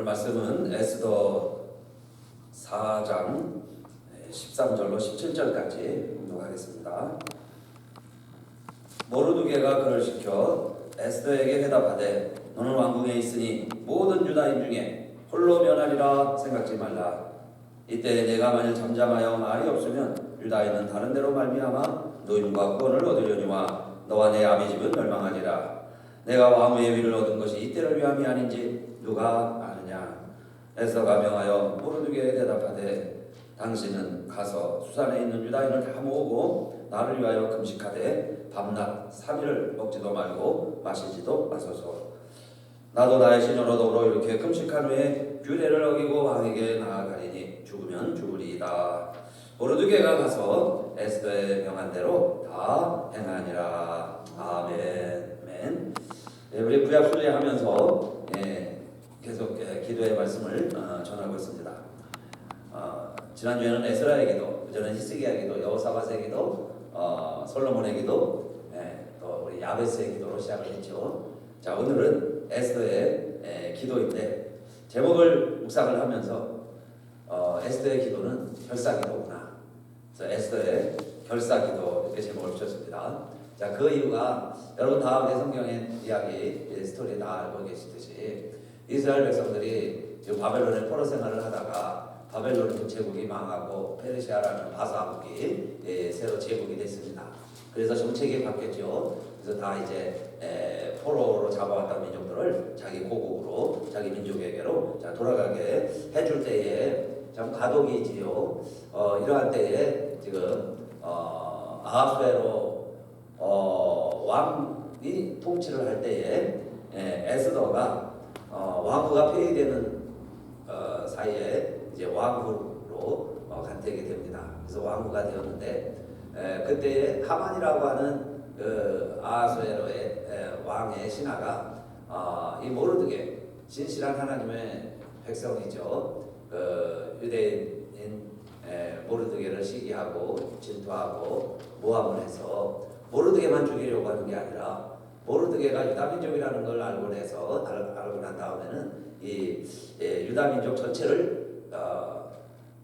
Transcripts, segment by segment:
말씀은 에스더 4장 13절로 17절까지 공독하겠습니다. 모르드게가 그를 시켜 에스더에게 대답하되 너는 왕궁에 있으니 모든 유다인 중에 홀로 면하리라 생각지 말라. 이때 내가 만일 잠잠하여 말이 없으면 유다인은 다른 데로 말미암아 노임과 구원을 얻으려니와 너와 내 아비 집은 멸망하리라. 내가 왕후의 위를 얻은 것이 이때를 위함이 아닌지 누가 아느냐. 에스더가 명하여 모르드게에 대답하되 당신은 가서 수산에 있는 유다인을 다 모으고 나를 위하여 금식하되 밤낮 3일을 먹지도 말고 마시지도 마소서. 나도 나의 시녀로 더불어 이렇게 금식한 후에 규례를 어기고 왕에게 나아가리니 죽으면 죽으리이다. 모르드게가 가서 에스더의 명한 대로 다 행하니라. 아멘. 아멘. 우리 구약 순례하면서 계속 기도의 말씀을 전하고 있습니다. 지난주에는 에스라의 기도, 그전에 히스기야의 기도, 여호사밧의 기도, 솔로몬의 기도, 또 우리 야베스의 기도로 시작을 했죠. 자, 오늘은 에스더의 기도인데 제목을 묵상을 하면서 에스더의 기도는 결사기도구나. 그래서 에스더의 결사기도 이렇게 제목을 붙였습니다. 자, 그 이유가 여러분 다 성경의 이야기 스토리 다 알고 계시듯이 이스라엘 백성들이 바벨론의 포로 생활을 하다가 바벨론 제국이 망하고 페르시아라는 바사국이 새로 제국이 됐습니다. 그래서 정책이 바뀌었죠. 그래서 다 이제 포로로 잡아왔던 민족들을 자기 고국으로 자기 민족에게로 돌아가게 해줄 때에 참 가독이지요. 이러한 때에 지금 아하수에로 왕이 통치를 할 때에 에스더가 왕후가 폐위되는 사이에 이제 왕후로 간택이 됩니다. 그래서 왕후가 되었는데 그때 하만이라고 하는 그 아하수에로의 왕의 신하가 이 모르드게 진실한 하나님의 백성이죠. 그 유대인 모르드게를 시기하고 질투하고 모함을 해서 모르드게만 죽이려고 하는 게 아니라 모르드게가 유다민족이라는 걸 알고 난 다음에는 이 유다민족 전체를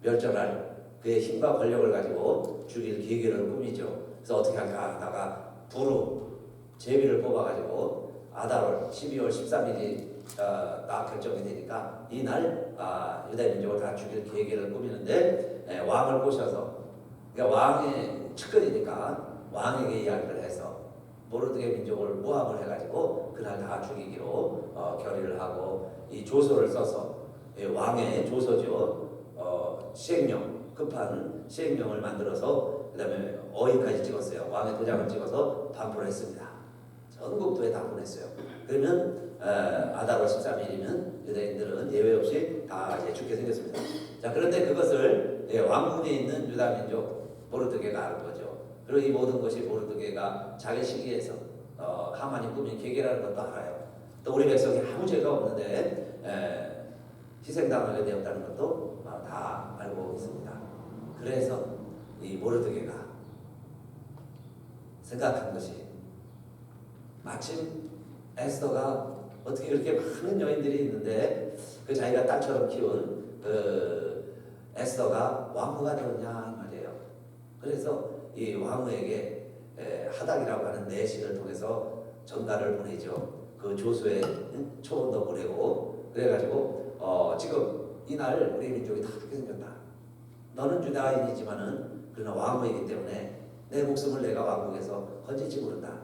멸절할 그의 힘과 권력을 가지고 죽일 계획을 꾸미죠. 그래서 어떻게 할까 하다가 부르 제비를 뽑아가지고 아달월 12월 13일이 딱 결정이 되니까 이날 유다민족을 다 죽일 계획을 꾸미는데 왕을 꼬셔서, 그러니까 왕의 측근이니까 왕에게 이야기를 해서 모르드게 민족을 모함을 해가지고 그날 다 죽이기로 결의를 하고 이 조서를 써서 왕의 조서죠. 시행령, 급한 시행령을 만들어서 그 다음에 어휘까지 찍었어요. 왕의 도장을 찍어서 반포를 했습니다. 전국도에 다 보냈어요. 그러면 아달월 13일이면 유대인들은 예외 없이 다 이제 죽게 생겼습니다. 자, 그런데 그것을 왕궁에 있는 유다민족 모르드게가 아는 거죠. 그리고 이 모든 것이 모르드게가 자기 시기에서 하만이 꾸민 계획이라는 것도 알아요. 또 우리 백성이 아무 죄가 없는데 희생당하게 되었다는 것도 다 알고 있습니다. 그래서 이 모르드게가 생각한 것이 마침 에스더가 어떻게 이렇게 많은 여인들이 있는데 그 자기가 딸처럼 키운 그 에스더가 왕후가 되었냐 말이에요. 그래서 이 왕후에게 하닥이라고 하는 내시를 통해서 전가를 보내죠. 그 조수의 초원도 보내고 그래가지고 지금 이날 우리 민족이 다 죽게 생겼다. 너는 유다인이지만은 그러나 왕후이기 때문에 내 목숨을 내가 왕궁에서 건질지 모른다.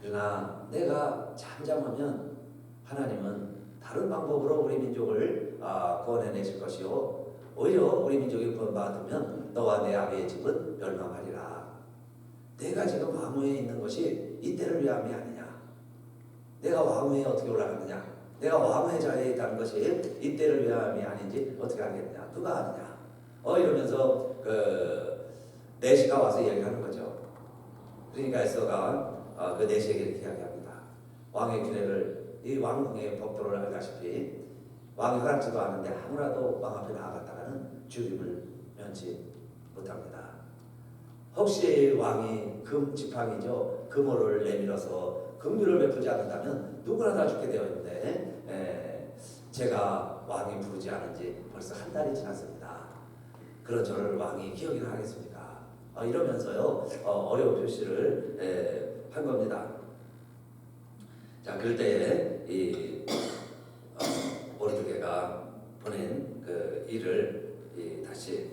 그러나 내가 잠잠하면 하나님은 다른 방법으로 우리 민족을 구원해내실 것이요 오히려 우리 민족이 구원받으면 너와 내 아비의 집은 멸망하리라. 내가 지금 왕후에 있는 것이 이때를 위함이 아니냐. 내가 왕후에 어떻게 올라갔느냐. 내가 왕후의 자리에 있다는 것이 이때를 위함이 아닌지 어떻게 알겠느냐. 누가 아느냐. 이러면서 그 내시가 와서 이야기하는 거죠. 그러니까 에스더가 그 내시에게 이렇게 이야기합니다. 왕의 규례를, 이 왕궁의 법도를 알다시피 왕이 허락지도 않은데 아무라도 왕 앞에 나아갔다가는 죽임을 면치 못합니다. 혹시 왕이 금 지팡이죠. 금호를 내밀어서 긍휼을 베풀지 않는다면 누구나 다 죽게 되어 있는데 제가 왕이 부르지 않은 지 벌써 한 달이 지났습니다. 그런 저를 왕이 기억이나 하겠습니까? 이러면서요 어려운 표시를 한 겁니다. 자, 그럴 때에 이 모르드게가 보낸 그 일을 다시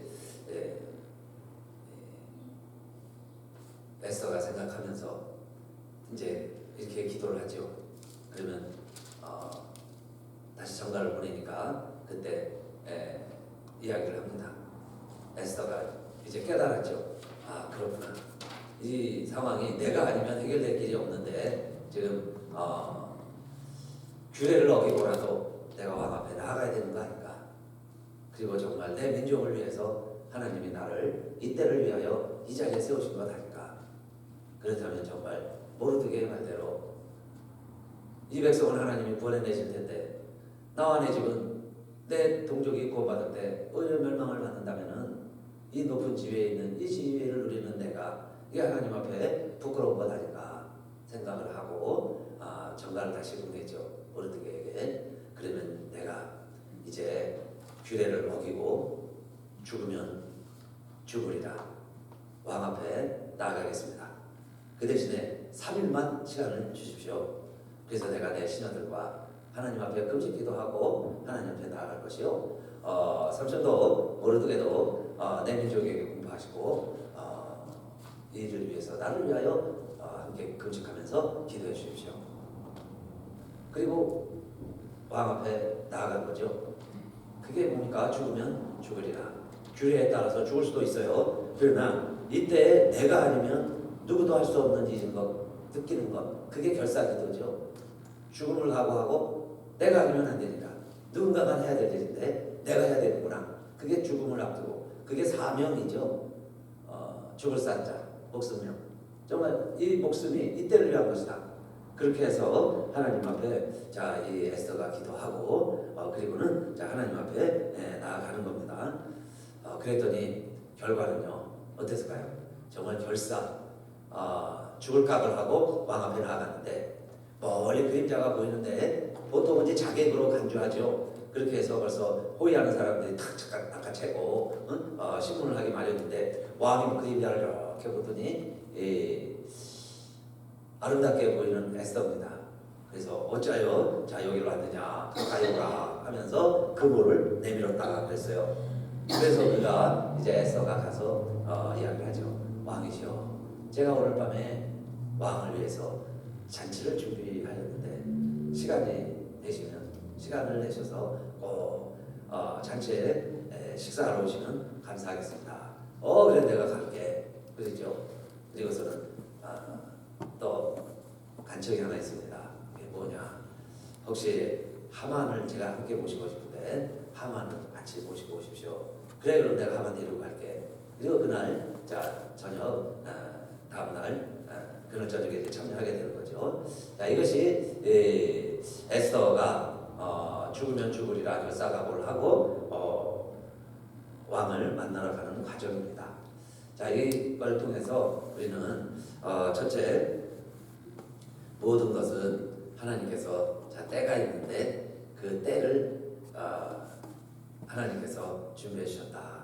에스더가 생각하면서 이제 이렇게 기도를 하죠. 그러면 다시 전가를 보내니까 그때 이야기를 합니다. 에스더가 이제 깨달았죠. 아, 그렇구나. 이 상황이 내가 아니면 해결될 길이 없는데 지금 규례를 어기고라도 내가 왕 앞에 나아가야 되는 거 아닌가. 그리고 정말 내 민족을 위해서 하나님이 나를 이때를 위하여 이 자리에 세우신 것 아닌가. 그렇다면 정말 모르드게의 말대로 이 백성을 하나님이 구원해내실 텐데 나와 내 집은 내 동족이 구원받을 때 의료 멸망을 받는다면은 이 높은 지위에 있는 이 지위를 누리는 내가 이게 하나님 앞에 부끄러운 것 아닌가 생각을 하고 전가를 다시 보내죠. 모르드게에게. 그러면 내가 이제 규례를 어기고 죽으면 죽으리라. 왕 앞에 나아가겠습니다. 그 대신에 3일만 시간을 주십시오. 그래서 내가 내 시녀들과 하나님 앞에 금식 기도하고 하나님 앞에 나아갈 것이요. 삼촌도 모르드게도 내 민족에게 공부하시고 이를 위해서 나를 위하여 함께 금식하면서 기도해 주십시오. 그리고 왕 앞에 나아간 거죠. 그게 뭡니까? 죽으면 죽으리라. 규례에 따라서 죽을 수도 있어요. 그러나 이때 내가 아니면 누구도 할 수 없는 일인 것, 느끼는 것, 그게 결사기도죠. 죽음을 각오하고 내가 아니면 안 되니까 누군가가 해야 될 일인데 내가 해야 되는구나. 그게 죽음을 앞두고 그게 사명이죠. 죽을 산자, 목숨명. 정말 이 목숨이 이때를 위한 것이다. 그렇게 해서 하나님 앞에 이 에스더가 기도하고 그리고는 하나님 앞에 나아가는 겁니다. 그랬더니 결과는요 어땠을까요? 정말 결사 죽을 각을 하고 왕 앞에 나아갔는데 멀리 그림자가 보이는데 보통은 이제 자객으로 간주하죠. 그렇게 해서 벌써 호위하는 사람들이 탁 낚아채고 신문을 하기 마련인데 왕이 그림자를 이렇게 보더니 아름답게 보이는 에스더입니다. 그래서 어찌하여 여기로 왔느냐 가까이 오라 하면서 그물을 내밀었다 그랬어요. 그래서 그가 이제 에스더가 가서 이야기를 하죠. 왕이시여, 제가 오늘 밤에 왕을 위해서 잔치를 준비하였는데 시간을 내셔서 꼭 잔치에 식사하러 오시면 감사하겠습니다. 그래 내가 갈게. 그러죠. 그리고서는 또 간청이 하나 있습니다. 이게 뭐냐? 혹시 하만을 제가 함께 모시고 싶은데 하만을 같이 모시고 오십시오. 그래 그럼 내가 하만 데리고 갈게. 그리고 그날 저녁 다음날 그날 저녁에 참여하게 되는 거죠. 이것이 에스더가 죽으면 죽으리라 결사각오를 하고 왕을 만나러 가는 과정입니다. 이걸 통해서 우리는 첫째 모든 것은 하나님께서 때가 있는데 그 때를 하나님께서 준비해 주셨다.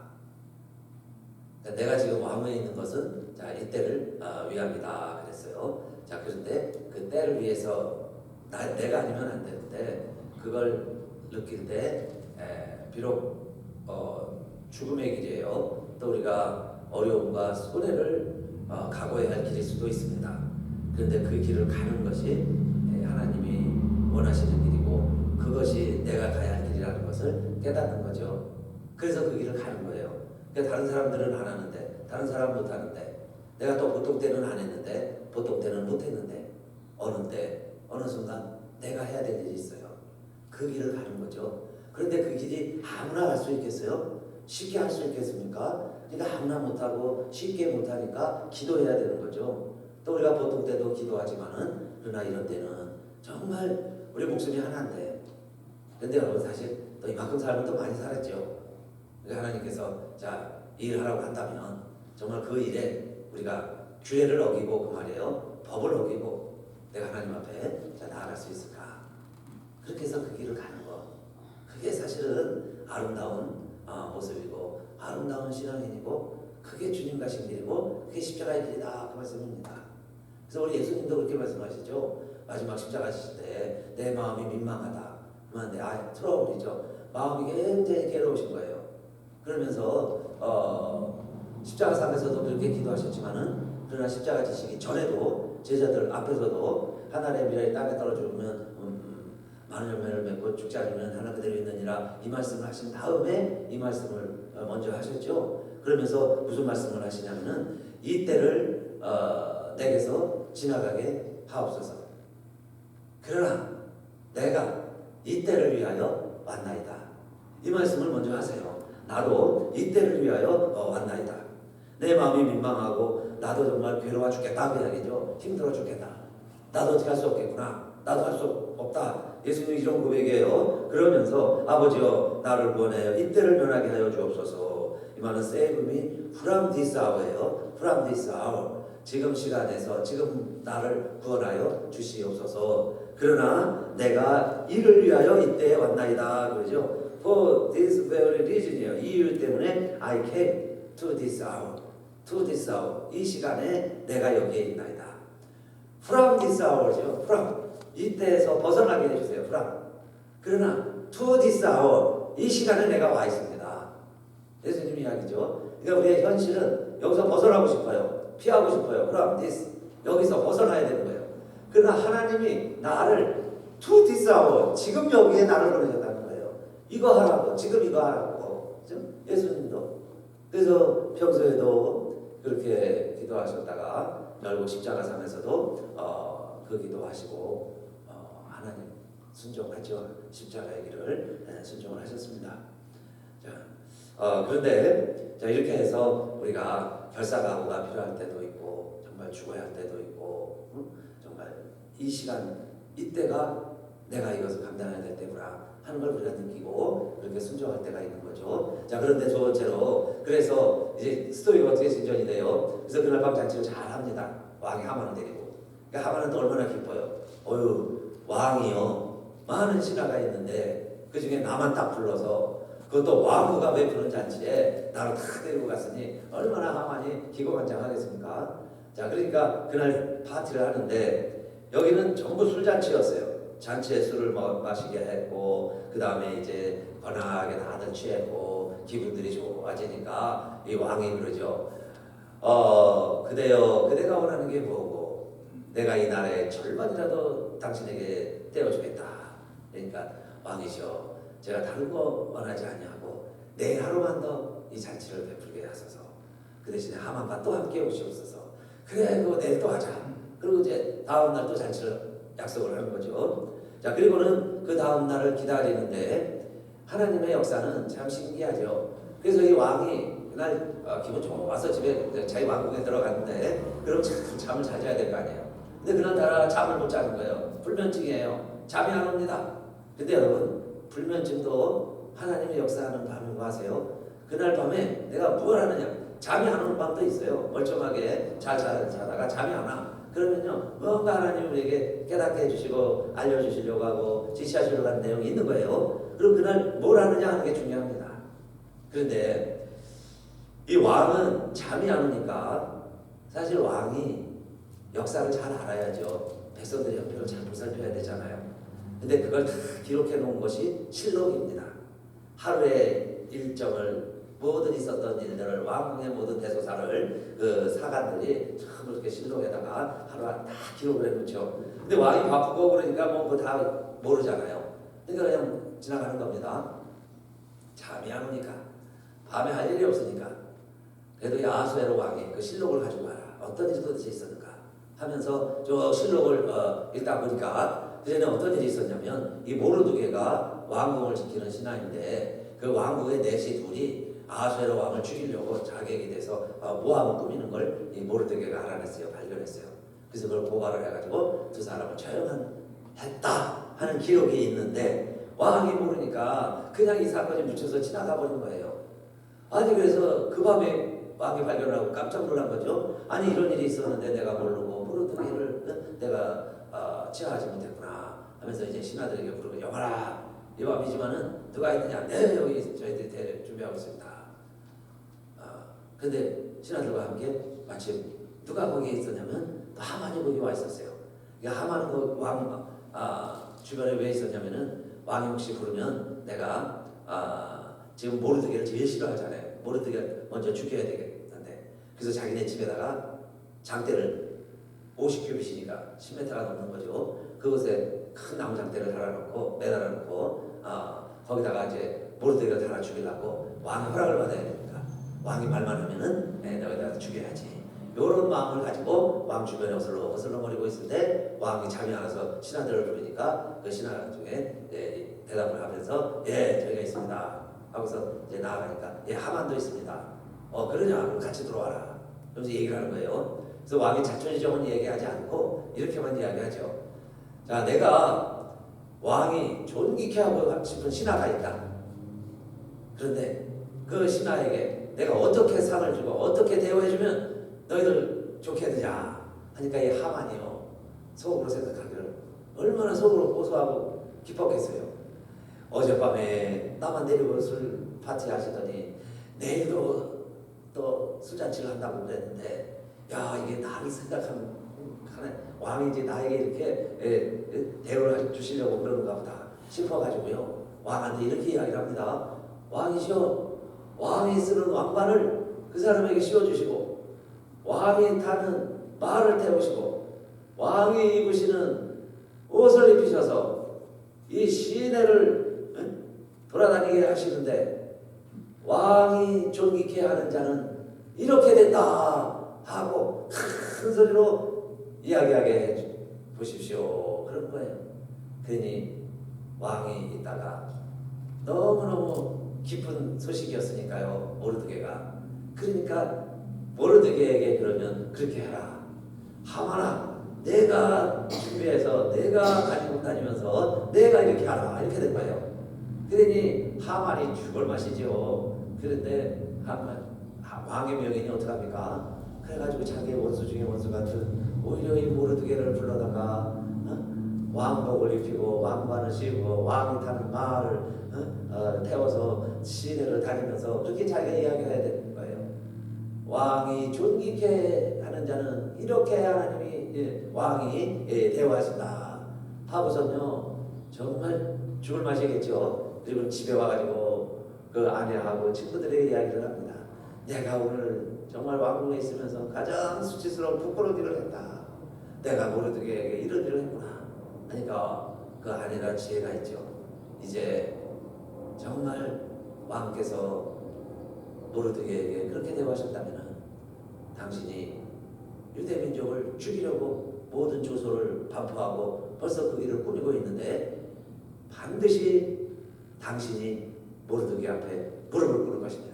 내가 지금 왕위에 있는 것은 이 때를 위함이다 그랬어요. 그런데 그 때를 위해서 내가 아니면 안 되는데 그걸 느낄 때 비록 죽음의 길이에요. 또 우리가 어려움과 손해를 각오해야 할 길일 수도 있습니다. 그런데 그 길을 가는 것이 하나님이 원하시는 길이고 그것이 내가 가야 할 길이라는 것을 깨닫는 거죠. 그래서 그 길을 가는 거예요. 그러니까 다른 사람들은 안 하는데 다른 사람 못 하는데 내가 또 보통 때는 안 했는데 보통 때는 못 했는데 어느 순간 내가 해야 될 일이 있어요. 그 길을 가는 거죠. 그런데 그 길이 아무나 갈 수 있겠어요? 쉽게 할 수 있겠습니까? 그러니까 아무나 못하고 쉽게 못하니까 기도해야 되는 거죠. 또 우리가 보통 때도 기도하지만은 그러나 이런 때는 정말 우리 목숨이 하나인데 근데 여러분 사실 또 이만큼 살면 또 많이 살았죠. 그러니까 하나님께서 이 일을 하라고 한다면 정말 그 일에 우리가 규례를 어기고 그 말이에요. 법을 어기고 내가 하나님 앞에 나아갈 수 있을까? 그렇게 해서 그 길을 가는 거. 아름다운 모습이고 아름다운 신앙인이고 그게 주님과 신길이고 그게 십자가의 길이다 그 말씀입니다. 그래서 우리 예수님도 그렇게 말씀하시죠. 마지막 십자가 지실 때 내 마음이 민망하다. 그만 내 트러블이죠. 마음이 굉장히 괴로우신 거예요. 그러면서 십자가 상에서도 그렇게 기도하셨지만은 그러나 십자가 지시기 전에도 제자들 앞에서도 하늘의 미랄이 땅에 떨어지면 많은 열매를 맺고 죽지 않으면 하나 그대로 있느니라 이 말씀을 하신 다음에 이 말씀을 먼저 하셨죠. 그러면서 무슨 말씀을 하시냐면은 이 때를 내게서 지나가게 하옵소서. 그러나 내가 이 때를 위하여 왔나이다. 이 말씀을 먼저 하세요. 나도 이 때를 위하여 왔나이다. 내 마음이 민망하고 나도 정말 괴로워 죽겠다 그 이야기죠. 힘들어 죽겠다. 나도 어떻게 할 수 없겠구나. 나도 할 수 없다. 예수님이 이런 고백이에요. 그러면서 아버지여 나를 구원하여 이 때를 면하게 하여 주옵소서. 이 말은 save me from this hour예요. from this hour. 지금 시간에서 지금 나를 구원하여 주시옵소서. 그러나 내가 이를 위하여 이때에 왔나이다 그러죠. For this very reason이요. 이 이유 때문에 I came to this hour. to this hour. 이 시간에 내가 여기에 있나이다. From this hour죠. From. 이때에서 벗어나게 해주세요. From. 그러나 to this hour. 이 시간에 내가 와 있습니다. 예수님 이야기죠. 그러니까 우리의 현실은 여기서 벗어나고 싶어요. 피하고 싶어요. From this. 여기서 벗어나야 되는 거예요. 그러나 하나님이 나를 to this hour. 지금 여기에 나를 보내셨다는 거예요. 이거 하라고. 지금 이거 하라고. 그렇죠? 예수님도. 그래서 평소에도 그렇게 기도하셨다가 결국 십자가상에서도 그 기도하시고 하나님 순종하죠. 십자가의 길을 순종을 하셨습니다. 자, 그런데 자, 이렇게 해서 우리가 결사각오가 필요할 때도 있고 정말 죽어야 할 때도 있고 정말 이 시간 이때가 내가 이것을 감당해야 될 때구나 하는 걸 우리가 느끼고 그렇게 순종할 때가 있는 거죠. 자, 그런데 두 번째로 그래서 이제 스토리가 어떻게 진전이 돼요. 그래서 그날 밤 잔치를 잘 합니다. 왕이 하만을 데리고. 그러니까 하만은 또 얼마나 기뻐요. 왕이요 많은 신하가 있는데 그 중에 나만 딱 불러서 그것도 왕후가 베푸는 잔치에 나를 탁 데리고 갔으니 얼마나 하만이 기고만장하겠습니까. 자, 그러니까 그날 파티를 하는데 여기는 전부 술잔치였어요. 잔치에 술을 마시게 했고 그 다음에 이제 번화하게 다들 취했고 기분들이 좋아지니까 이 왕이 그러죠. 그대여 그대가 원하는 게 뭐고 내가 이 나라의 절반이라도 당신에게 떼어주겠다. 그러니까 왕이시여 제가 다른 거 원하지 아니하고 내일 하루만 더 이 잔치를 베풀게 하소서. 그 대신에 하만과 또 함께 오시옵소서. 그래 그거 내일 또 하자. 그리고 이제 다음 날 또 잔치를 약속을 하는 거죠. 자, 그리고는 그 다음 날을 기다리는데 하나님의 역사는 참 신기하죠. 그래서 이 왕이 그날 기분 좋아서 집에 자기 왕궁에 들어갔는데 그럼 잠을 잘 자야 될 거 아니에요. 근데 그날따라 잠을 못 자는 거예요. 불면증이에요. 잠이 안 옵니다. 근데 여러분 불면증도 하나님의 역사하는 밤인 거 아세요? 그날 밤에 내가 뭘 하느냐 잠이 안 오는 밤도 있어요. 멀쩡하게 잘 자다가 잠이 안 와. 그러면요 뭔가 하나님 우리에게 깨닫게 해주시고 알려주시려고 하고 지시하시려고 하는 내용이 있는 거예요. 그럼 그날 뭘 하느냐 하는 게 중요합니다. 그런데 이 왕은 잠이 안 오니까 사실 왕이 역사를 잘 알아야죠. 백성들의 형편을 잘 보살펴야 되잖아요. 근데 그걸 다 기록해 놓은 것이 실록입니다. 하루의 일정을 모든 있었던 일들을 왕궁의 모든 대소사를 그 사관들이 참 그렇게 실록에다가 하루하루 다 기록을 해놓죠. 근데 왕이 바쁘고 그러니까 뭐 그거 다 모르잖아요. 그러니까 그냥 지나가는 겁니다. 잠이 안 오니까 밤에 할 일이 없으니까 그래도 이 아수에로 왕이 그 실록을 가지고 와라. 어떤 일이 도대체 있었는가 하면서 저 실록을 읽다 보니까 그전에 어떤 일이 있었냐면 이 모르드게가 왕궁을 지키는 신하인데 그 왕궁의 내시 둘이 아수에로 왕을 죽이려고 자객이 돼서 모함을 꾸미는 걸 이 모르드게가 알아냈어요. 발견했어요. 그래서 그걸 고발을 해가지고 두 사람을 처형했다 하는 기록이 있는데 왕이 모르니까 그냥 이 사건이 묻혀서 지나가 버린 거예요. 아니 그래서 그 밤에 왕이 발견하고 깜짝 놀란 거죠. 아니 이런 일이 있었는데 내가 모르고 모르드게를 내가 취하하지 못했구나 하면서 이제 신하들에게 부르고 여봐라 이 밤이지만은 누가 있느냐? 네, 여기 저희들이 대를 준비하고 있습니다. 근데 신하들과 함께 마침 누가 거기에 있었냐면 또 하만이 거기 와 있었어요. 하만은 그 왕 주변에 왜 있었냐면은 왕이 혹시 부르면 내가 지금 모르드게를 제일 싫어하잖아요. 모르드게 먼저 죽여야 되겠는데 그래서 자기네 집에다가 장대를 50규빗이니까 10m가 넘는 거죠. 그곳에 큰 나무 장대를 달아놓고 매달아 놓고 거기다가 이제 모르드게를 달아 죽이려고 왕의 허락을 받아야 되니까 왕이 말만 하면은 너희들 죽여야지. 이런 마음을 가지고 왕 주변에 어슬렁거리고 있을 때 왕이 잠이 안 와서 신하들을 부르니까 그 신하 중에 대답을 하면서 저희가 있습니다 하고서 이제 나아가니까 하만도 있습니다. 그러냐? 그럼 같이 들어와라. 그러면서 얘기를 하는 거예요. 그래서 왕이 자초지종은 얘기하지 않고 이렇게만 이야기하죠. 자, 내가 왕이 존귀케 하고 싶은 신하가 있다. 그런데 그 신하에게 내가 어떻게 상을 주고 어떻게 대우해주면 너희들 좋게 되냐 하니까 이 하만이요 속으로 생각하기를 얼마나 속으로 고소하고 기뻤겠어요. 어젯밤에 나만 데리고 술 파티 하시더니 내일도 또 술잔치를 한다고 그랬는데 이게 나를 생각하는 왕이 이제 나에게 이렇게 대우를 주시려고 그러는가 보다 싶어가지고요 왕한테 이렇게 이야기를 합니다. 왕이시여, 왕이 쓰는 왕관을 그 사람에게 씌워주시고 왕이 타는 말을 태우시고 왕이 입으시는 옷을 입히셔서 이 시내를 돌아다니게 하시는데 왕이 존귀케 하는 자는 이렇게 된다 하고 큰 소리로 이야기하게 해 보십시오. 그런 거예요. 괜히 왕이 있다가 너무너무 기쁜 소식이었으니까요. 모르드게가. 그러니까 모르드게에게 그러면 그렇게 해라. 하만아, 내가 준비해서 내가 가지고 다니면서 내가 이렇게 하라. 이렇게 된 거예요. 그러니 하만이 죽을 맛이죠. 그런데 왕의 명인이 어떡합니까? 그래가지고 자기의 원수 중에 원수 같은 오히려 이 모르드게를 불러다가 왕복을 입히고 왕관을 씌우고 왕이 타는 말을 태워서 시내를 다니면서 그렇게 자기가 이야기해야 되는 거예요. 왕이 존귀케 하는 자는 이렇게 하나님이 왕이 대우하신다 하고서는요 정말 죽을 맛이겠죠. 그리고 집에 와가지고 그 아내하고 친구들에게 이야기를 합니다. 내가 오늘 정말 왕궁에 있으면서 가장 수치스러운 부끄러운 일을 했다. 내가 모르드게에게 이런 일을 했구나 하니까 그 아내가 지혜가 있죠. 이제 정말 왕께서 모르드게에게 그렇게 대우하셨다면 당신이 유대민족을 죽이려고 모든 조소를 반포하고 벌써 그 일을 꾸미고 있는데 반드시 당신이 모르드게 앞에 무릎을 꿇을 것입니다.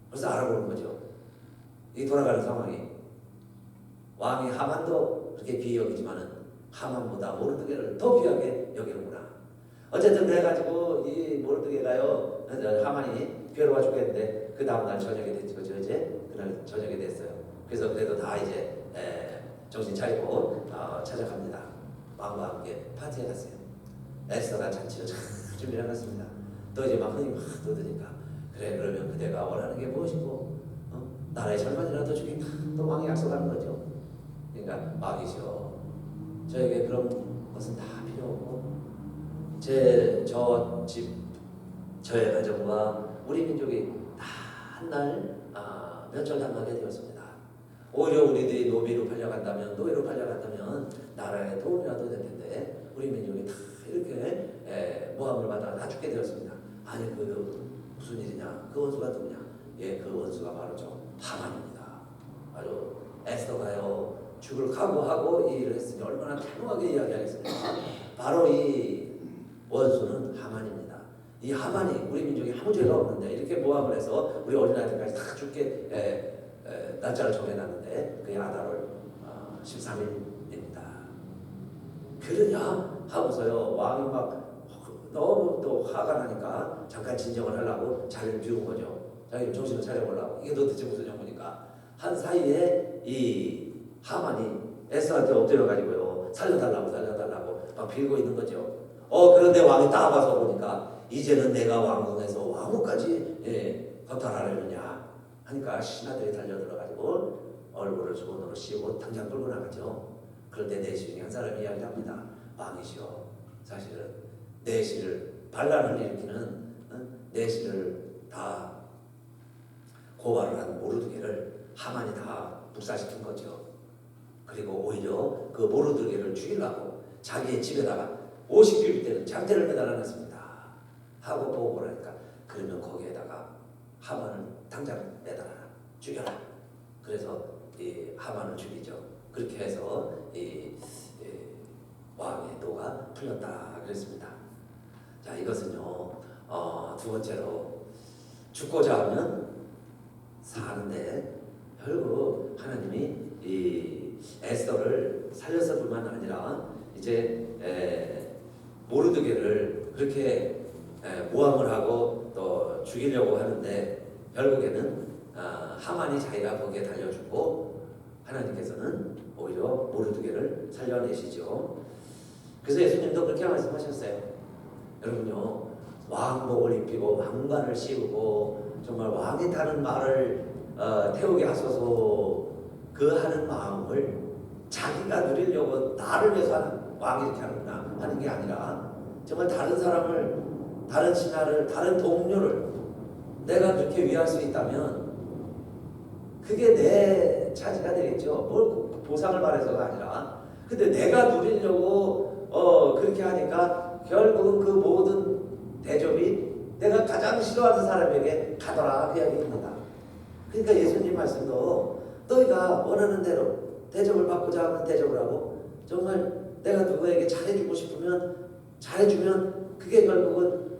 벌써 알아보는 거죠. 이 돌아가는 상황이 왕이 하만도 그렇게 귀히 여기지만은 하만보다 모르드게를 더 귀하게 여기는구나. 어쨌든 그래가지고 이 모르드게가요 하만이 괴로워 죽겠는데 그 다음날 저녁에 됐죠. 이제 그날 저녁에 됐어요. 그래서 그래도 다 이제 정신 차리고 찾아갑니다. 왕과 함께 파티에 갔어요. 에스더가 잔치를 잘 준비해놨습니다. 또 이제 막 흥이 막 돋으니까 그래 그러면 그대가 원하는 게 무엇이고 나라의 절반이라도 주겠다. 또 왕이 약속하는 거죠. 그러니까 왕이시여 저에게 그런 것은 다 필요 없고 저 집 저의 가정과 우리 민족이 다 한날 멸절당하게 되었습니다. 오히려 우리들이 노예로 팔려간다면 나라에 도움이라도 될 텐데 우리 민족이 다 이렇게 모함을 받아 다 죽게 되었습니다. 아니 그 무슨 일이냐? 그 원수가 누구냐? 그 원수가 바로 저 하만입니다. 아주 에스더가요 죽을 각오하고 이 일을 했으니 얼마나 단호하게 이야기하겠습니까? 바로 이 원수는 하만입니다. 이 하만이 우리 민족이 아무 죄가 없는데 이렇게 모함을 해서 우리 어린아이들까지 다 죽게 날짜를 정해놨는데 그게 아달월 13일입니다. 그러냐 하고서요 왕이 막 너무 또 화가 나니까 잠깐 진정을 하려고 자리를 비운 거죠. 자기 정신을 차려보려고. 이게 도대체 무슨 영문이니까 한 사이에 이 하만이 에스더한테 엎드려가지고요 살려달라고 막 빌고 있는 거죠. 그런데 왕이 딱 와서 보니까 이제는 내가 왕궁에서 왕후까지 허탈하려느냐 하니까 신하들이 달려들어가지고 얼굴을 손으로 씌우고 당장 끌고 나가죠. 그런데 내시 중에 한 사람이 이야기합니다. 왕이시여, 사실은 내시를 반란을 일으키는 내시를 다 고발을 한 모르드게를 하만이 다 북사시킨 거죠. 그리고 오히려 그 모르드게를 죽이려고 자기의 집에다가 50규빗 장대를 매달아놨습니다 하고 보고를 하니까, 그러면 거기에다가 하만을 당장 매달아라, 죽여라. 그래서 이 하만을 죽이죠. 그렇게 해서 이 왕의 노가 풀렸다 그랬습니다. 자, 이것은요 두 번째로 죽고자 하면 사는데, 결국 하나님이 이 에스더를 살렸을 뿐만 아니라 이제 모르드게를 그렇게 모함을 하고 또 죽이려고 하는데, 결국에는 하만이 자기가 거기에 달려주고 하나님께서는 오히려 모르드게를 살려내시죠. 그래서 예수님도 그렇게 말씀하셨어요. 여러분요, 왕복을 입히고 왕관을 씌우고 정말 왕이 타는 말을 태우게 하소서, 그 하는 마음을 자기가 누리려고 나를 위해서 하는 왕이 이렇게 하는구나 하는 게 아니라, 정말 다른 사람을, 다른 신하를, 다른 동료를 내가 그렇게 위할 수 있다면 그게 내 차지가 되겠죠. 뭘 보상을 바래서가 아니라. 근데 내가 누리려고 그렇게 하니까 결국은 그 모든 대접이 내가 가장 싫어하는 사람에게 가더라, 그 이야기입니다. 그러니까 예수님 말씀도 너희가 원하는 대로 대접을 받고자 하면 대접을 하고, 정말 내가 누구에게 잘해주고 싶으면 잘해주면 그게 결국은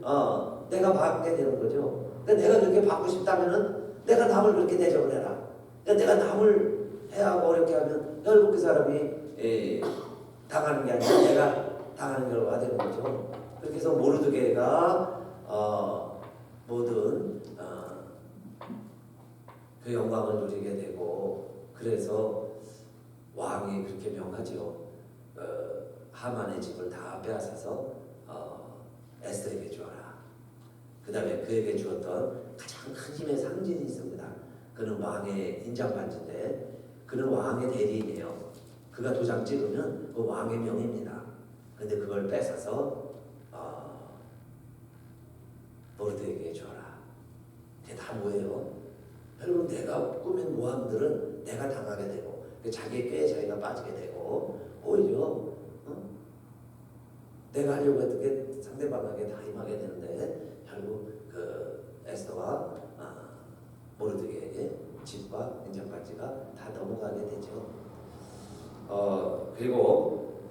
내가 받게 되는 거죠. 그러니까 내가 그렇게 받고 싶다면은 내가 남을 그렇게 대접을 해라. 그러니까 내가 남을 해하고 이렇게 하면 결국 그 사람이 당하는 게 아니라 내가 당하는 결과가 되는 거죠. 그렇게 해서 모르드게가 모든 그 영광을 누리게 되고, 그래서 왕이 그렇게 명하죠. 하만의 집을 다 빼앗아서 에스더에게 주어라. 그 다음에 그에게 주었던 가장 큰 힘의 상징이 있습니다. 그는 왕의 인장반지인데, 그는 왕의 대리인이에요. 그가 도장 찍으면 그 왕의 명입니다. 근데 그걸 뺏어서 모르드게에게 주어라. 이게 다 뭐예요? 결국 내가 꾸민 모함들은 내가 당하게 되고, 자기의 꾀에 자기가 빠지게 되고, 오히려 내가 하려고 했던 게 상대방에게 다 임하게 되는데, 결국 그 에스더와 모르드게에게 집과 인장반지가 다 넘어가게 되죠. 그리고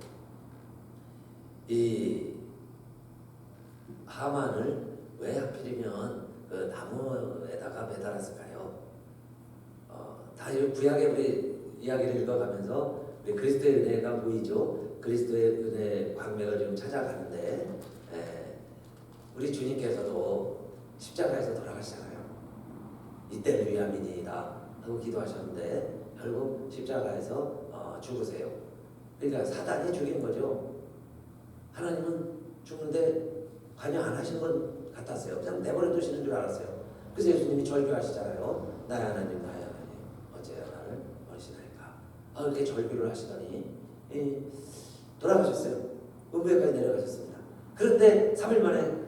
이 하만을 왜 하필이면 그 나무에다가 매달았을까요? 다 구약의 우리 이야기를 읽어가면서 우리 그리스도의 은혜가 보이죠. 그리스도의 은혜 광맥을 좀 찾아가는데, 우리 주님께서도 십자가에서 돌아가시잖아요. 이때를 위함이니이다 하고 기도하셨는데 결국 십자가에서 죽으세요. 그러니까 사단이 죽인 거죠. 하나님은 죽는데 관여 안 하신 것 같았어요. 그냥 내버려 두시는 줄 알았어요. 그래서 예수님이 절규하시잖아요. 나의 하나님, 나의 하나님, 어찌하여 나를 버리시나이까. 이렇게 절규를 하시더니 돌아가셨어요. 음부에까지 내려가셨습니다. 그런데 3일 만에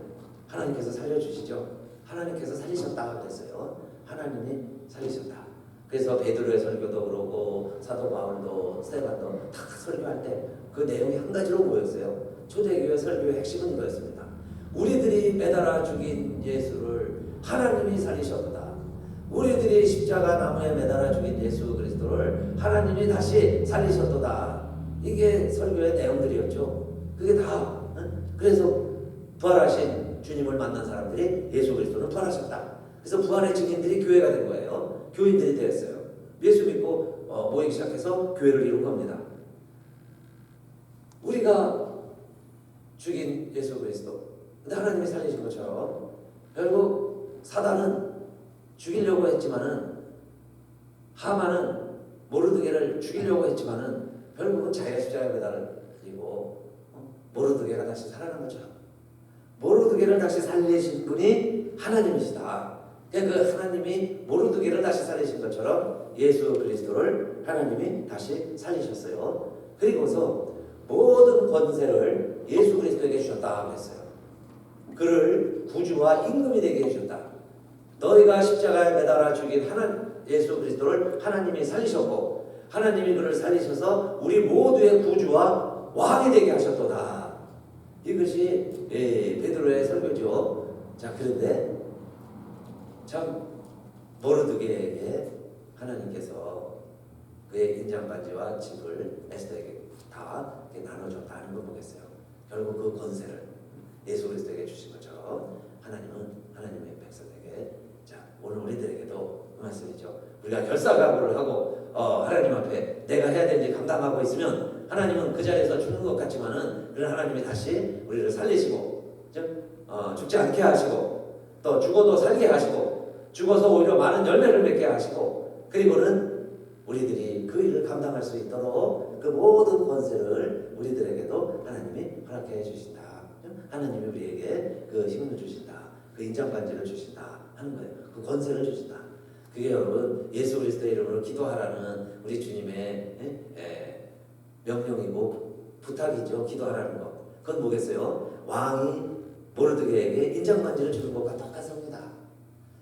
하나님께서 살려주시죠. 하나님께서 살리셨다 그랬어요. 하나님이 살리셨다. 그래서 베드로의 설교도 그러고 사도 바울도 스데반도 다 설교할 때 그 내용이 한 가지로 모였어요. 초대교회 설교의 핵심은 이거였습니다. 우리들이 매달아 죽인 예수를 하나님이 살리셨다. 우리들이 십자가 나무에 매달아 죽인 예수 그리스도를 하나님이 다시 살리셨도다. 이게 설교의 내용들이었죠. 그게 다. 그래서 부활하신 주님을 만난 사람들이 예수 그리스도는 부활하셨다. 그래서 부활의 증인들이 교회가 된 거예요. 교인들이 되었어요. 예수 믿고 모이기 시작해서 교회를 이룬 겁니다. 우리가 죽인 예수 그리스도, 근데 하나님이 살리신 것처럼 결국 사단은 죽이려고 했지만은, 하만은 모르드게를 죽이려고 했지만은 결국은 자기가 십자가에 매달리고 모르드게가 다시 살아난 것처럼 모르드게를 다시 살리신 분이 하나님이시다. 그 하나님이 모르드게를 다시 살리신 것처럼 예수 그리스도를 하나님이 다시 살리셨어요. 그리고서 모든 권세를 예수 그리스도에게 주셨다 그랬어요. 그를 구주와 임금이 되게 해주셨다. 너희가 십자가에 매달아 죽인 예수 그리스도를 하나님이 살리셨고 하나님이 그를 살리셔서 우리 모두의 구주와 왕이 되게 하셨도다. 이것이 베드로의 설교죠. 자, 그런데 참 모르드게에게 하나님께서 그의 인장반지와 집을 에스더에게 다 나눠줬다는 걸 보겠어요. 결국 그 권세를 예수 그리스도에게 주신 것처럼 하나님은 하나님의 백성에게, 자, 오늘 우리들에게도 그 말씀이죠. 우리가 결사각오를 하고 하나님 앞에 내가 해야 될 일 감당하고 있으면 하나님은 그 자리에서 죽는 것 같지만은 그런 하나님이 다시 우리를 살리시고, 죽지 않게 하시고, 또 죽어도 살게 하시고, 죽어서 오히려 많은 열매를 맺게 하시고, 그리고는 우리들이 그 일을 감당할 수 있도록 그 모든 권세를 우리들에게도 하나님이 허락해 주신다. 하나님이 우리에게 그 힘을 주신다. 그 인장반지를 주신다 하는 거예요. 그 권세를 주신다. 그게 여러분 예수 그리스도의 이름으로 기도하라는 우리 주님의 명령이고 부탁이죠. 기도하라는 것. 그건 뭐겠어요? 왕이 모르드게에게 인장반지를 주는 것과 똑같습니다.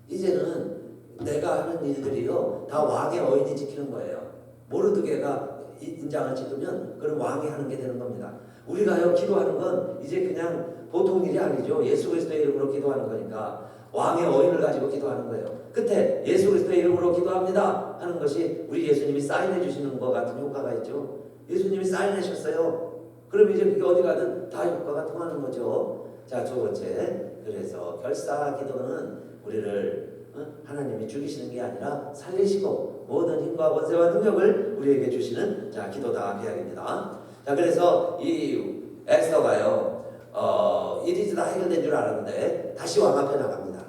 이제는 내가 하는 일들이요 다 왕의 어인이 지키는 거예요. 모르드게가 인장을 찍으면 그럼 왕이 하는 게 되는 겁니다. 우리가요 기도하는 건 이제 그냥 보통 일이 아니죠. 예수 그리스도의 이름으로 기도하는 거니까 왕의 어인을 가지고 기도하는 거예요. 끝에 예수 그리스도의 이름으로 기도합니다 하는 것이 우리 예수님이 사인해 주시는 것 같은 효과가 있죠. 예수님이 사인하셨어요. 그럼 이제 그게 어디 가든 다 효과가 통하는 거죠. 자, 두 번째, 그래서 결사 기도는 우리를 하나님이 죽이시는 게 아니라 살리시고 모든 힘과 권세와 능력을 우리에게 주시는, 자, 기도다 그 이야기입니다. 자, 그래서 이 에스더가요 일이 다 해결된 줄 알았는데 다시 왕 앞에 나갑니다.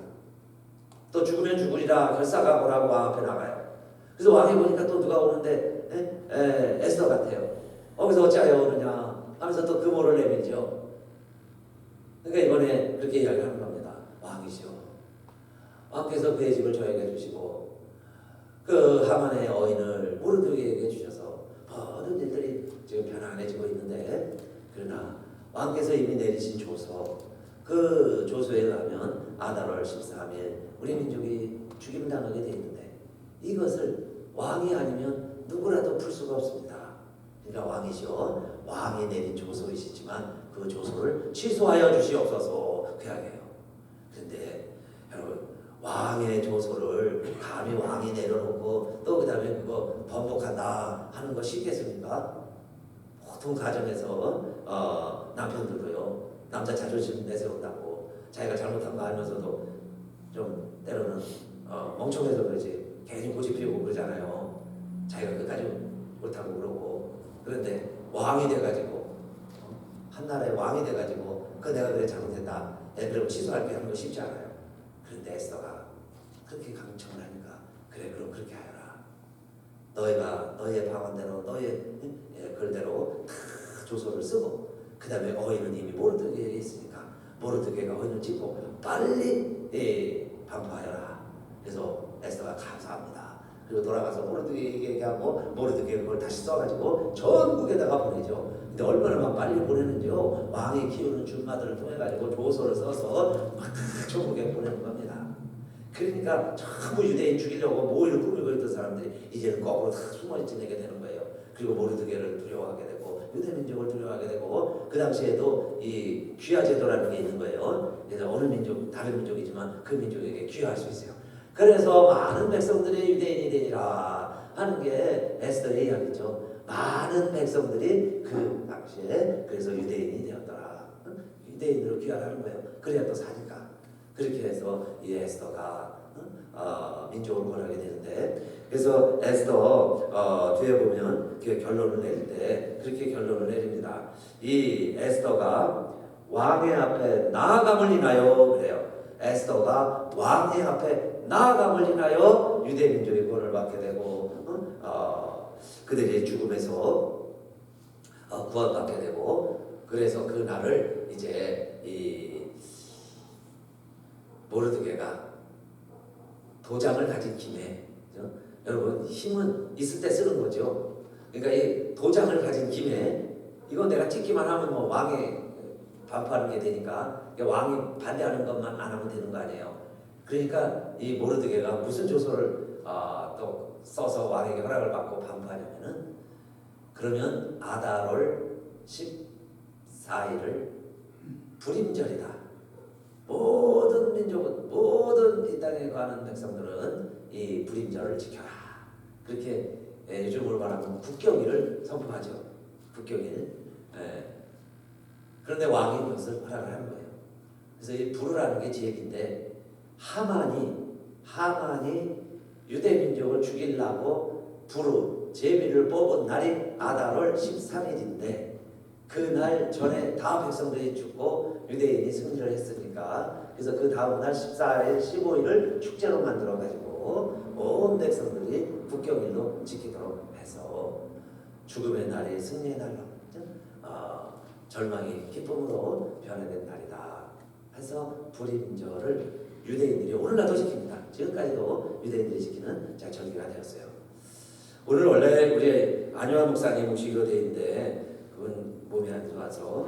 또 죽으면 죽으리라 결사각오라고 왕 앞에 나가요. 그래서 왕이 보니까 또 누가 오는데 에스더 같아요. 그래서 어찌하여 오느냐 하면서 또 금호를 내밀죠. 그러니까 이번에 그렇게 이야기하는 겁니다. 왕이시오, 왕께서 그의 집을 저에게 주시고 그 하만의 어인을 모르드게에게 주셔서 모든 일들이 지금 편안해지고 있는데, 그러나 왕께서 이미 내리신 조서, 그 조서에 의하면 아달월 13일 우리 민족이 죽임당하게 되어 있는데 이것을 왕이 아니면 누구라도 풀 수가 없습니다. 그러니까 왕이시오, 왕이 내린 조서이시지만 그 조서를 취소하여 주시옵소서 그 이야기예요. 그런데 여러분 왕의 조서를 감히 왕이 내려놓고 또 그 다음에 그거 번복한다 하는 거 쉽겠습니까? 보통 가정에서 남편들도요 남자 자존심 내세운다고 자기가 잘못한 거 알면서도 좀 때로는 멍청해서 그러지 괜히 고집 피우고 그러잖아요. 자기가 끝까지 옳다고 그러고. 그런데 왕이 돼가지고 한나라의 왕이 돼가지고 내가 그래 잘못했다 그럼 취소할게 하는 거 쉽지 않아요. 그런데 에스더가 그렇게 강청을 하니까 그래 그럼 그렇게 하여라. 너희가 너희의 방언대로 너희의 글대로 다 조서를 쓰고 그 다음에 어인은 이미 모르드게에 있으니까 모르드게가 어인을 찍고 빨리 반포하여라. 그래서 에스더가 감사합니다. 그리고 돌아가서 모르드게에게 얘기하고 모르드게가 그걸 다시 써가지고 전국에다가 보내죠. 근데 얼마나 빨리 보내는지요. 왕이 키우는 준마들을 통해 가지고 조서를 써서 막 전국에 보내는 겁니다. 그러니까 전부 유대인 죽이려고 모의를 꾸미고 있던 사람들이 이제는 거꾸로 다 숨어 지내게 되는 거예요. 그리고 모르드게를 두려워하게 되고 유대 민족을 두려워하게 되고, 그 당시에도 이 귀화 제도라는 게 있는 거예요. 그래서 어느 민족, 다른 민족이지만 그 민족에게 귀화할 수 있어요. 그래서 많은 백성들이 유대인이 되리라 하는 게 에스더의 이야기죠. 많은 백성들이 그 당시에 그래서 유대인이 되었더라. 유대인으로 귀화하는 거예요. 그래야 또 사니까. 그렇게 해서 이 에스더가 민족을 구원하게 되는데, 그래서 에스더 뒤에 보면 그 결론을 내릴 때 그렇게 결론을 내립니다. 이 에스더가 왕의 앞에 나아감을 인하여 그래요. 에스더가 왕의 앞에 나아감을 인하여 유대 민족의 구원을 받게 되고 그들이 죽음에서 구원받게 되고, 그래서 그 날을 이제 이 모르드게가 도장을 가진 김에, 그죠? 여러분 힘은 있을 때 쓰는 거죠. 그러니까 이 도장을 가진 김에 이거 내가 찍기만 하면 뭐 왕이 반포하는 게 되니까 왕이 반대하는 것만 안 하면 되는 거 아니에요. 그러니까 이 모르드게가 무슨 조서를 또 써서 왕에게 허락을 받고 반포하냐면은, 그러면 아달월 14일을 불임절이다. 모든 민족은, 모든 이 땅에 가는 백성들은 이 불임절을 지켜라. 그렇게 요즘으로 말하면 국경일을 선포하죠. 국경일. 그런데 왕이 그것을 허락을 하는 거예요. 그래서 이 불이라는 게 제비인데, 하만이 유대 민족을 죽이려고 불을 제비를 뽑은 날이 아달월 13일인데, 그날 전에 다 백성들이 죽고 유대인이 승리를 했으니까, 그래서 그 다음 날 14일, 15일을 축제로 만들어 가지고 온 백성들이 국경일로 지키도록 해서 죽음의 날이 승리의 날로, 절망이 기쁨으로 변화된 날이다 해서 불임절을 유대인들이 오늘날도 지킵니다. 지금까지도 유대인들이 지키는 절기가 되었어요. 오늘 원래 우리 안요한 목사님 오시기로 돼 있는데 그분 몸이 안 좋아서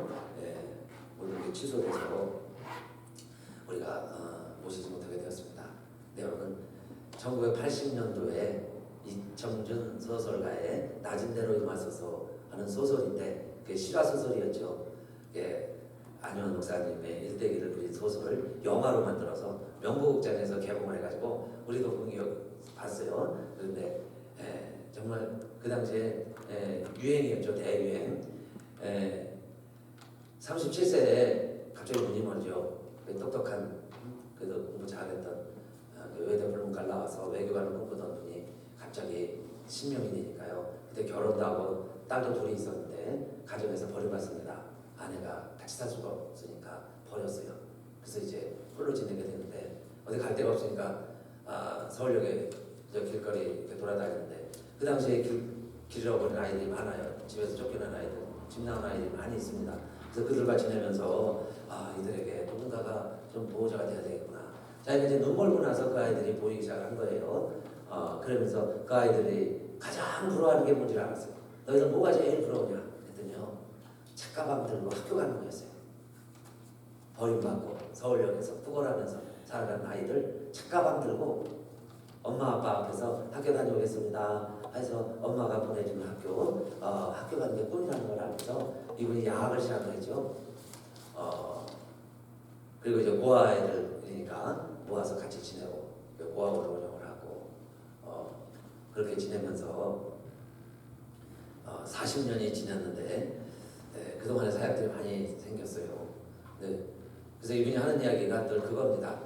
오늘 취소돼서 우리가 모시지 못하게 되었습니다. 네, 여러분 1980년도에 이청준 소설가의 낮은 대로 임하소서 하는 소설인데, 그게 실화 소설이었죠. 안요한 목사님의 일대기를 그린 소설을 영화로 만들어서 명보극장에서 개봉을 해가지고 우리도 공연 봤어요. 그런데 정말 그 당시에 유행이었죠. 대유행. 37세에 갑자기 눈이 멀죠. 똑똑한, 그래도 공부 잘했던 외대불문과를 나와서 외교관을 꿈꾸던 분이 갑자기 신명이 되니까요. 그때 결혼도 하고 딸도 둘이 있었는데 가정에서 버려봤습니다. 아내가 같이 살 수가 없으니까 버렸어요. 그래서 이제 홀로 지내게 되는데 어디 갈 데가 없으니까 서울역에 길거리 이렇게 돌아다니는데, 그 당시에 길 잃어버린 아이들이 많아요. 집에서 쫓겨난 아이들, 집 나온 아이들이 많이 있습니다. 그래서 그들과 지내면서 이들에게 누군가가 좀 보호자가 돼야 되겠구나. 자기가 이제 눈 멀고 나서 그 아이들이 보이기 시작한 거예요. 그러면서 그 아이들이 가장 부러워하는 게 뭔지 알았어요. 너희들 뭐가 제일 부러우냐 했더니요, 책가방 들고 학교 가는 거였어요. 버림받고 서울역에서 구걸하면서 살아가는 아이들 책가방 들고 엄마 아빠 앞에서 학교 다녀오겠습니다 해서 엄마가 보내주는 학교 가는 게 꿈이라는 걸 알면서 이분이 야학을 시작했죠. 그리고 이제 고아 애들이니까 모아서 같이 지내고 고아원을 운영을 하고 그렇게 지내면서 40년이 지났는데 그동안에 사역들이 많이 생겼어요. 네. 그래서 이분이 하는 이야기가 늘 그겁니다.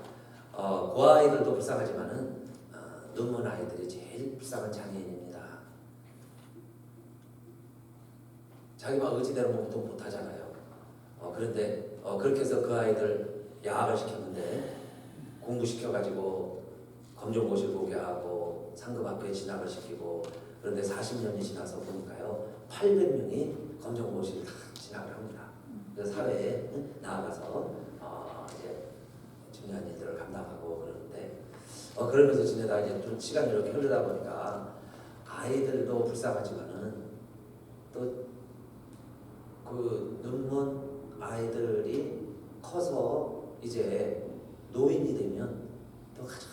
고아 아이들도 불쌍하지만은 눈먼 아이들이 제일 불쌍한 장애인입니다. 자기가 의지대로 몸도 못하잖아요. 그런데 그렇게 해서 그 아이들 야학을 시켰는데, 공부시켜가지고 검정고시를 보게 하고 상급학교에 진학을 시키고, 그런데 40년이 지나서 보니까요 800명이 검정고시를 다 진학을 합니다. 그래서 사회에 나아가서 이제 중요한 일들을 감당하고 그러는데, 그러면서 지내다 이제 좀 시간이 이렇게 흐르다 보니까 아이들도 불쌍하지만은 또 그 눈먼 아이들이 커서 이제 노인이 되면 또 가장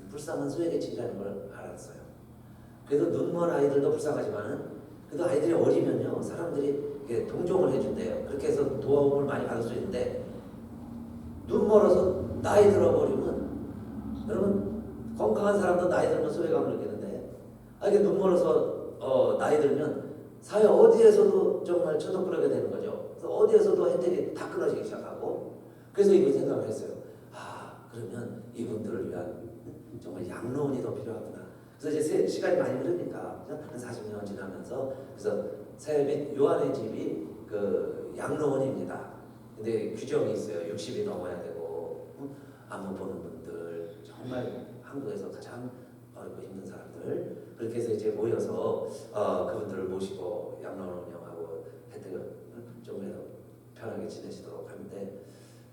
불쌍한 소외계층이라는 걸 알았어요. 그래도 눈먼 아이들도 불쌍하지만은 그래도 아이들이 어리면요 사람들이 동정을 해준대요. 그렇게 해서 도움을 많이 받을 수 있는데, 눈 멀어서 나이 들어버리면, 여러분 건강한 사람도 나이 들면 소외감을 느끼는데, 이게 눈 멀어서 나이 들면 사회 어디에서도 정말 처덕부르게 되는 거죠. 그래서 어디에서도 혜택이 다 끊어지기 시작하고, 그래서 이분 생각을 했어요. 그러면 이분들을 위한 정말 양로원이 더 필요하구나. 그래서 이제 시간이 많이 흐르니까 한 40년 지나면서, 그래서 세빈 요한의 집이 그 양로원입니다. 근데 규정이 있어요. 60이 넘어야 되고, 안무 보는 분들, 정말 한국에서 가장 어렵고 힘든 사람들, 그렇게 해서 이제 모여서 그분들을 모시고 양로원 운영하고 혜택을 조금이라도 편하게 지내시도록 하는데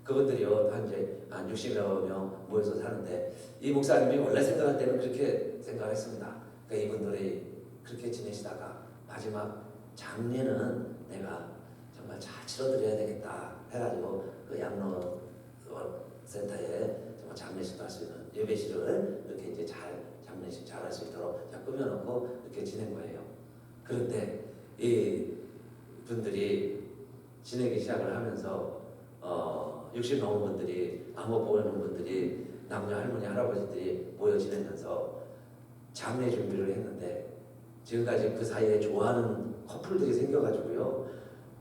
그분들이요 한 이제 한 60여 명 모여서 사는데 이 목사님이 원래 생각할 때는 그렇게 생각했습니다. 그러니까 이분들이 그렇게 지내시다가 마지막 장례는 내가 정말 잘 치러드려야 되겠다 해가지고 그 양로 센터에 정말 장례식도 할 수 있는 예배실을 이렇게 이제 잘 장례식 잘 할 수 있도록 꾸며놓고 이렇게 지낸 거예요. 그런데 이 분들이 지내기 시작을 하면서 60 넘은 분들이 안목 보이는 분들이 남녀 할머니 할아버지들이 모여 지내면서 장례 준비를 했는데 지금까지 그 사이에 좋아하는 커플들이 생겨가지고요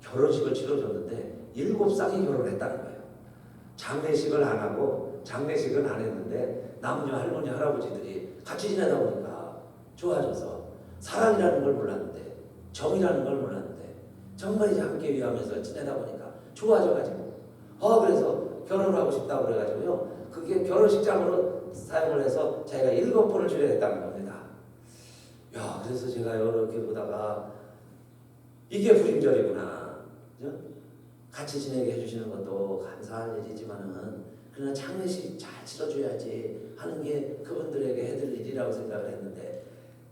결혼식을 치러줬는데 7쌍이 결혼했다는 거예요. 장례식을 안 하고 장례식은 안 했는데 남녀 할머니 할아버지들이 같이 지내다 보니까 좋아져서 사랑이라는 걸 몰랐는데 정이라는 걸 몰랐는데 정말 이제 함께 위하면서 지내다 보니까 좋아져가지고 그래서 결혼하고 싶다고 그래가지고요 그게 결혼식장으로 사용을 해서 자기가 7번을 주례했다는 겁니다. 야 그래서 제가 이렇게 보다가 이게 불임절이구나. 그죠? 같이 지내게 해주시는 것도 감사할 일이지만은 그러나 장례식 잘 치러줘야지 하는 게 그분들에게 해드릴 일이라고 생각을 했는데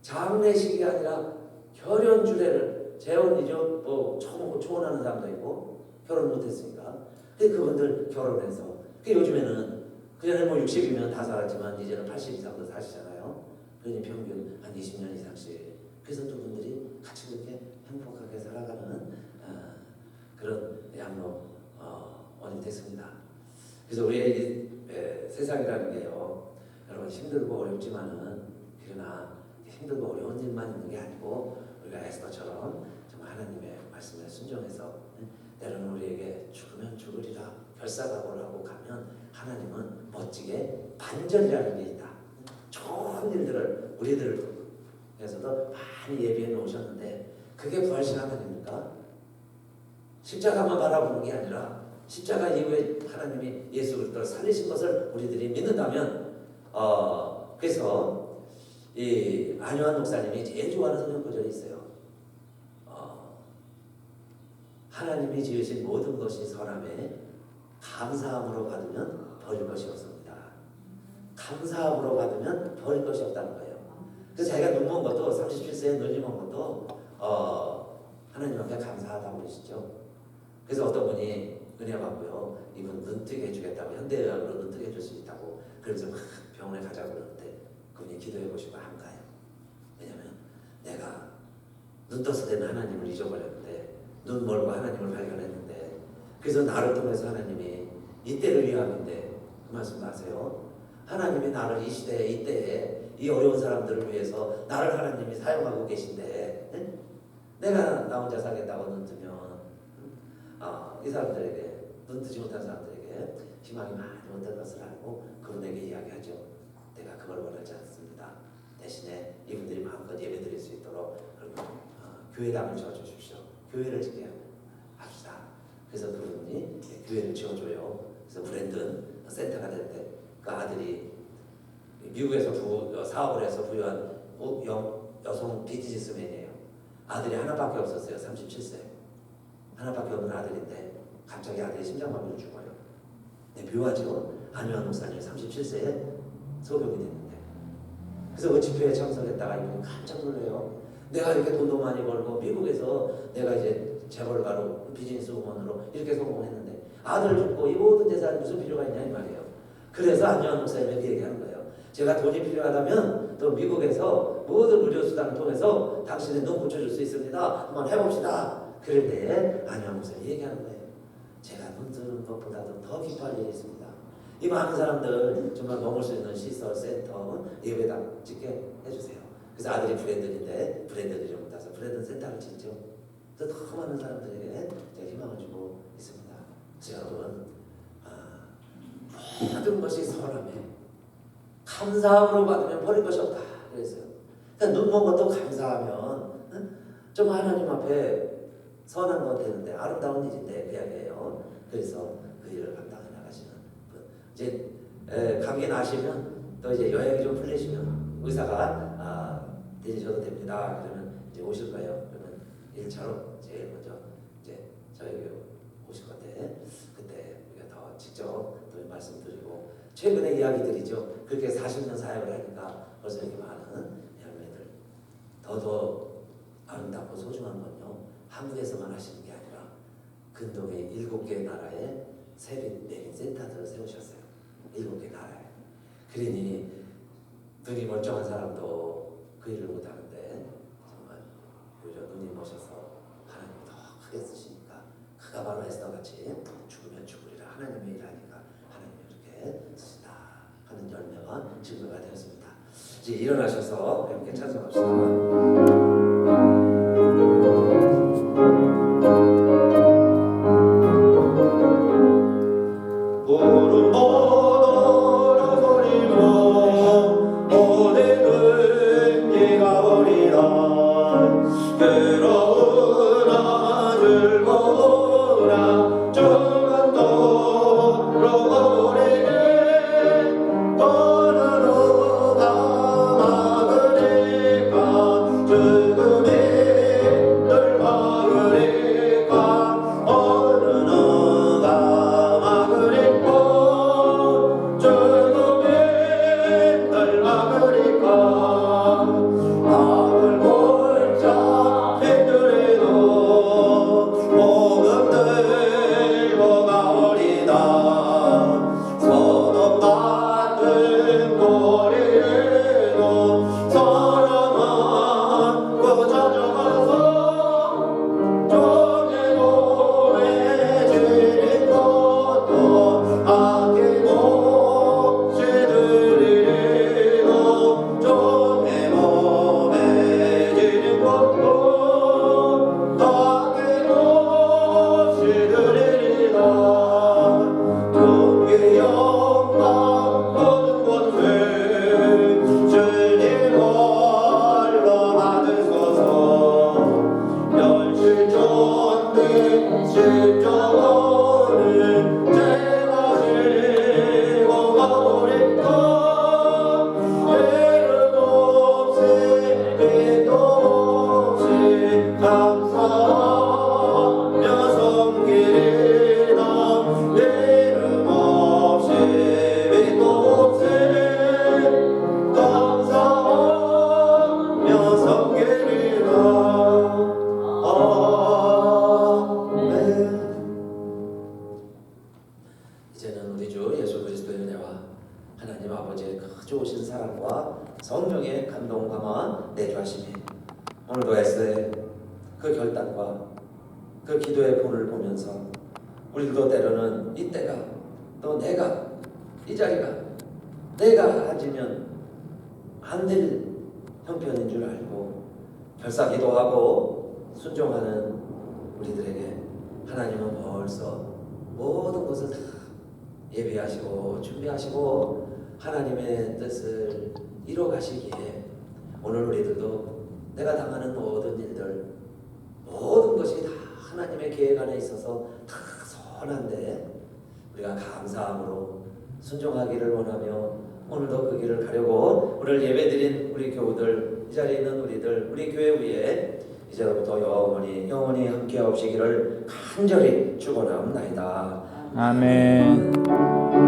장례식이 아니라 결연주례를 재혼이죠. 뭐 초혼하는 사람도 있고 결혼 못했으니까. 근데 그분들 결혼해서 요즘에는 그전에 뭐 60이면 다 살았지만 이제는 80 이상도 사시잖아요. 그러니 평균 한 20년 이상씩. 그래서 두 분들이 같이 그렇게 행복하게 살아가는 그런 양로원이 됐습니다. 그래서 우리의 세상이라는 게요, 여러분 힘들고 어렵지만은 그러나 힘들고 어려운 일만 있는 게 아니고 우리가 에스더처럼 정말 하나님의 말씀에 순종해서 때로는 우리에게 죽으면 죽으리라 결사각오를 하고 가면 하나님은 멋지게 반전이라는 게 있다. 좋은 일들을 우리들 에서도 많이 예비해 놓으셨는데 그게 부활신 하나님입니까? 십자가만 바라보는 게 아니라 십자가 이후에 하나님이 예수 그리스도를 살리신 것을 우리들이 믿는다면 그래서 이 안요한 목사님이 제일 좋아하는 성경 구절이 있어요. 하나님이 지으신 모든 것이 선함에 감사함으로 받으면 버릴 것이 없습니다. 감사함으로 받으면 버릴 것이 없다는 거예요. 그래서 자기가 눈먼 것도 37세에 눈이 먼 것도 하나님 앞에 감사하다고 그러시죠. 그래서 어떤 분이 은혜 받고요. 이분 눈 뜨게 해주겠다고 현대의학으로 눈 뜨게 해줄 수 있다고 그래서 막 병원에 가자고 그러는데 그분이 기도해 보시고 안 가요. 왜냐면 내가 눈 떴을 때는 하나님을 잊어버렸는데 눈 멀고 하나님을 발견했는데 그래서 나를 통해서 하나님이 이때를 위함인데 그 말씀 아세요? 하나님이 나를 이 시대에 이때에 이 어려운 사람들을 위해서 나를 하나님이 사용하고 계신데 내가 나 혼자 살겠다고 눈 뜨면 이 사람들에게 눈 뜨지 못한 사람들에게 희망이 많이 없는 것을 알고 그분에게 이야기하죠. 내가 그걸 원하지 않습니다. 대신에 이분들이 마음껏 예배드릴 수 있도록 교회당을 지어주십시오. 교회를 짓게 합시다. 그래서 그분이 교회를 지어줘요. 그래서 브랜든 센터가 됐는데 그 아들이 미국에서 사업을 해서 부유한 여성 비즈니스맨이에요. 아들이 하나밖에 없었어요. 37세. 하나밖에 없는 아들인데 갑자기 아들이 심장마비로 죽어요. 네, 묘하죠. 안요한 목사님 37세에 소병이 됐는데 그래서 그 집회에 참석했다가 이분이 깜짝 놀래요. 내가 이렇게 돈도 많이 벌고 미국에서 내가 이제 재벌가로 비즈니스 우먼으로 이렇게 성공했는데 아들 죽고 이 모든 재산이 무슨 필요가 있냐 이 말이에요. 그래서 안요한 목사님에게 얘기하는 거예요. 제가 돈이 필요하다면 또 미국에서 모든 의료수단을 통해서 당신의 눈 고쳐줄 수 있습니다. 한번 해봅시다. 그럴 때 안요한 목사님이 얘기하는 거예요. 제가 눈 뜨는 것보다도 더 기뻐할 일이 있습니다. 이 많은 사람들 정말 머물 수 있는 시설, 센터, 예배당 짓게 해주세요. 그래서 아들이 브랜든인데 브랜든 이름을 따서 브랜든 센터를 짓죠. 그래서 더 많은 사람들에게 제가 희망을 주고 있습니다. 그래서 여러분 모든 것이 선함에 감사함으로 받으면 버릴 것이 없다 그랬어요. 그러니까 눈먼 것도 감사하면 좀 하나님 앞에 선한 것 되는데 아름다운 일인데 그 이야기예요. 그래서 그 일을 감당해 나가시는 분. 이제 감기 나시면 또 이제 여행이 좀 풀리시면 의사가 되셔도 됩니다. 그러면 이제 오실 거예요. 그러면 1차로 제일 먼저 이제 저희 오실 건데 그때 우리가 더 직접 또 말씀드리고 최근의 이야기들이죠. 그렇게 40년 사역을 하니까 벌써 이렇게 많은 열매들 더 아름답고 소중한 건요. 한국에서만 하시는 게 아니라 근동의 7개 나라에 세빈 매긴 센터들을 세우셨어요. 7개 나라에. 그러니 눈이 멀쩡한 사람도 그 일을 못하는데 정말 오히려 눈이 멋져서 하나님이 더 크게 쓰시니까 그가 바로 에스더 같이 죽으면 죽으리라 하나님의 일하니까 하나님이 이렇게 쓰신다 하는 열매와 증거가 되었습니다. 이제 일어나셔서 함께 찬송합시다. 이제는 우리 주 예수 그리스도의 은혜와 하나님 아버지의 그 좋으신 사랑과 성령의 감동 감화 내주하심이 오늘도 에스더의 그 결단과 그 기도의 본을 보면서 우리도 때로는 이때가 또 내가 이 자리가 내가 앉으면 안 될 형편인 줄 알고 결사 기도하고 순종하는 우리들에게 하나님은 벌써 모든 것을 다 예비하시고 준비하시고 하나님의 뜻을 이뤄가시기에 오늘 우리들도 내가 당하는 모든 일들 모든 것이 다 하나님의 계획 안에 있어서 다 선한데 우리가 감사함으로 순종하기를 원하며 오늘도 그 길을 가려고 오늘 예배드린 우리 교우들 이 자리에 있는 우리들 우리 교회 위에 이제로부터 영원히 함께 하시기를 간절히 축원하옵나이다. 아멘.